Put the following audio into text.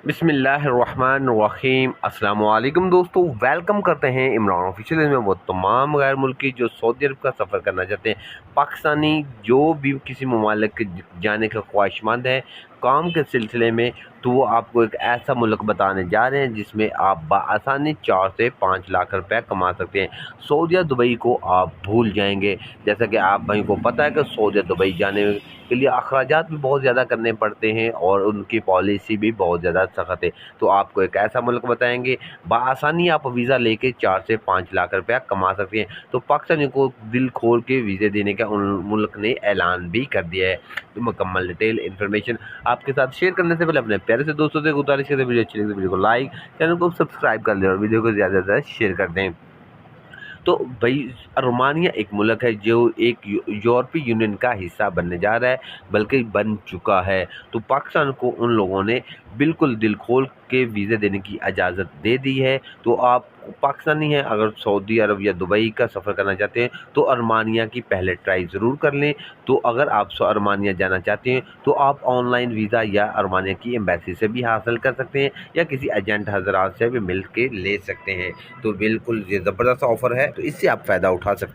बिस्मिल्लाहिर्रहमानिर्रहीम। अस्सलाम वालेकुम दोस्तों, वेलकम करते हैं इमरान ऑफिशियल में वो तमाम गैर मुल्की जो सऊदी अरब का सफ़र करना चाहते हैं। पाकिस्तानी जो भी किसी ममालिक के जाने का ख्वाहिशमंद है काम के सिलसिले में, तो वो आपको एक ऐसा मुल्क बताने जा रहे हैं जिसमें आप बआसानी 4 से 5 लाख रुपए कमा सकते हैं। सऊदी दुबई को आप भूल जाएंगे। जैसा कि आप भाई को पता है कि सऊदी दुबई जाने के लिए अखराजात भी बहुत ज़्यादा करने पड़ते हैं और उनकी पॉलिसी भी बहुत ज़्यादा सख्त है। तो आपको एक ऐसा मुल्क बताएंगे बआसानी आप वीज़ा लेके 4 से 5 लाख रुपया कमा सकते हैं। तो पाकिस्तानियों को दिल खोल के वीज़े देने का उन मुल्क ने ऐलान भी कर दिया है। तो मुकम्मल डिटेल इन्फॉर्मेशन आपके साथ शेयर करने से पहले अपने प्यारे से दोस्तों से गुजारिश करते हैं, वीडियो अच्छी लगे तो वीडियो को लाइक, चैनल को सब्सक्राइब कर लें और वीडियो को ज़्यादा से ज़्यादा शेयर कर दें। तो भाई रोमानिया एक मुल्क है जो एक यूरोपीय यूनियन का हिस्सा बनने जा रहा है, बल्कि बन चुका है। तो पाकिस्तान को उन लोगों ने बिल्कुल दिल खोल के वीज़े देने की इजाज़त दे दी है। तो आप पाकिस्तानी हैं, अगर सऊदी अरब या दुबई का सफ़र करना चाहते हैं तो अरमानिया की पहले ट्राई ज़रूर कर लें। तो अगर आप अरमानिया जाना चाहते हैं तो आप ऑनलाइन वीज़ा या अरमानिया की एम्बेसी से भी हासिल कर सकते हैं या किसी एजेंट हजरात से भी मिल के ले सकते हैं। तो बिल्कुल ये ज़बरदस्त ऑफ़र है, तो इससे आप फ़ायदा उठा सकते हैं।